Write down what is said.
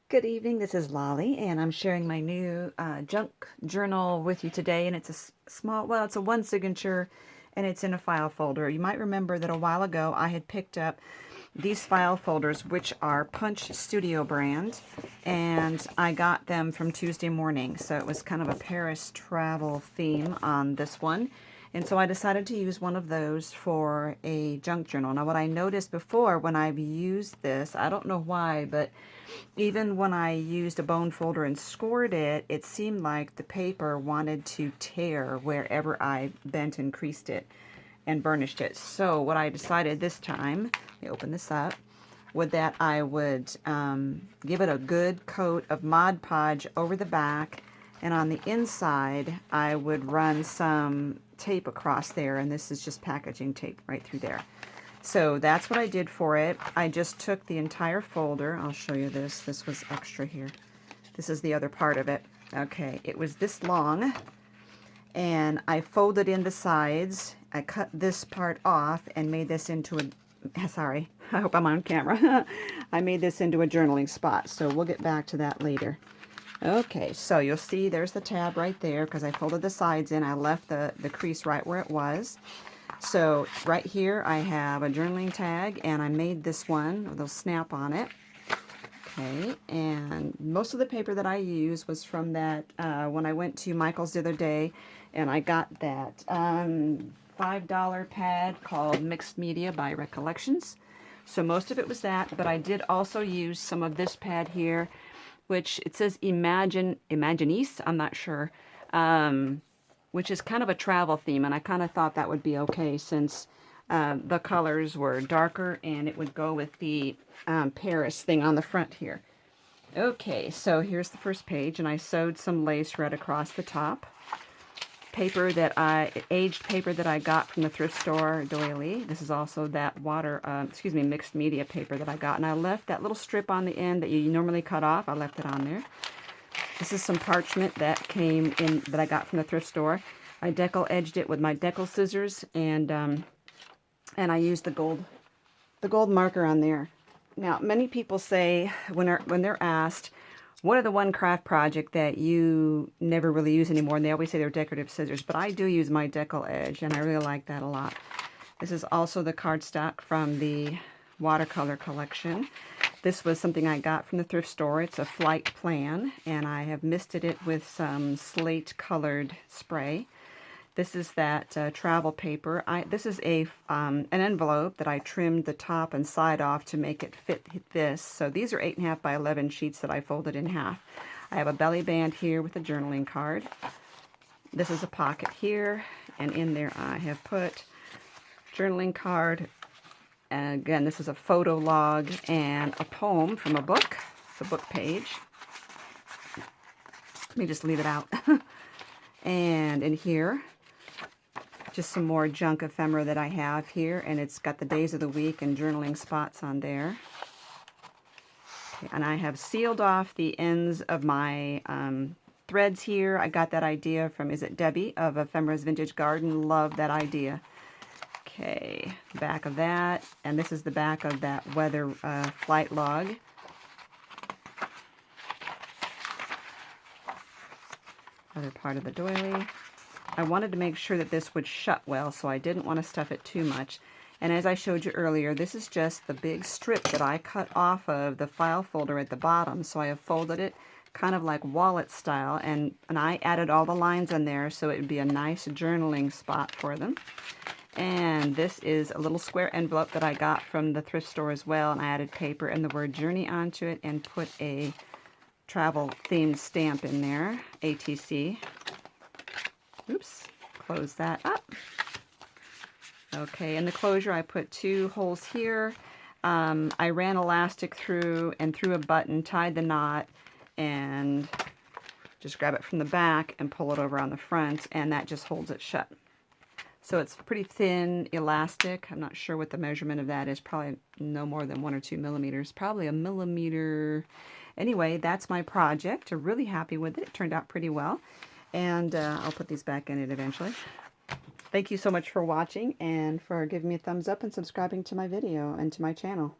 Good evening, this is Lolly, and I'm sharing my new junk journal with you today. And it's a small, well, it's a one signature, and it's in a file folder. You might remember that a while ago I had picked up these file folders, which are Punch Studio brand, and I got them from Tuesday Morning. So it was kind of a Paris travel theme on this one. And so I decided to use one of those for a junk journal. Now, what I noticed before when I've used this, I don't know why, but even when I used a bone folder and scored it, it seemed like the paper wanted to tear wherever I bent and creased it and burnished it. So what I decided this time, let me open this up, would that I would give it a good coat of Mod Podge over the back, and on the inside I would run some tape across there, and this is just packaging tape right through there. So that's what I did for it. I just took the entire folder. I'll show you this. This was extra here. This is the other part of it. Okay, it was this long, and I folded in the sides. I cut this part off and made this into a, sorry, I hope I'm on camera. I made this into a journaling spot, so we'll get back to that later. Okay, so you'll see there's the tab right there because I folded the sides in. I left the crease right where it was. So right here I have a journaling tag, and I made this one with a snap on it. Okay, and most of the paper that I use was from that when I went to Michael's the other day, and I got that $5 pad called Mixed Media by Recollections. So most of it was that, but I did also use some of this pad here, which it says Imaginiste, I'm not sure, which is kind of a travel theme, and I kind of thought that would be okay since the colors were darker and it would go with the Paris thing on the front here. Okay, so here's the first page, and I sewed some lace right across the top. Aged paper that I got from the thrift store doily. This is also that mixed media paper that I got, and I left that little strip on the end that you normally cut off. I left it on there. This is some parchment that came in that I got from the thrift store. I decal edged it with my decal scissors, and I used the gold marker on there. Now, many people say when they're asked, what are the one craft project that you never really use anymore? And they always say they're decorative scissors, but I do use my decal edge, and I really like that a lot. This is also the cardstock from the watercolor collection. This was something I got from the thrift store. It's a flight plan, and I have misted it with some slate colored spray. This is that travel paper. This is an envelope that I trimmed the top and side off to make it fit this. So these are 8.5 by 11 sheets that I folded in half. I have a belly band here with a journaling card. This is a pocket here, and in there I have put journaling card. And again, this is a photo log and a poem from a book. It's a book page. Let me just leave it out. And in here, just some more junk ephemera that I have here, and it's got the days of the week and journaling spots on there. Okay, and I have sealed off the ends of my threads here. I got that idea from, is it Debbie of Ephemera's Vintage Garden? Love that idea. Okay, back of that, and this is the back of that weather flight log. Other part of the doily. I wanted to make sure that this would shut well, so I didn't want to stuff it too much. And as I showed you earlier, this is just the big strip that I cut off of the file folder at the bottom. So I have folded it kind of like wallet style, and I added all the lines on there so it would be a nice journaling spot for them. And this is a little square envelope that I got from the thrift store as well, and I added paper and the word journey onto it and put a travel themed stamp in there, ATC. Oops, close that up. Okay, in the closure I put 2 holes here. I ran elastic through and through a button, tied the knot, and just grab it from the back and pull it over on the front, and that just holds it shut. So it's pretty thin elastic. I'm not sure what the measurement of that is, probably no more than 1 or 2 millimeters, probably a millimeter. Anyway, that's my project. I'm really happy with it. It turned out pretty well. And I'll put these back in it eventually. Thank you so much for watching and for giving me a thumbs up and subscribing to my video and to my channel.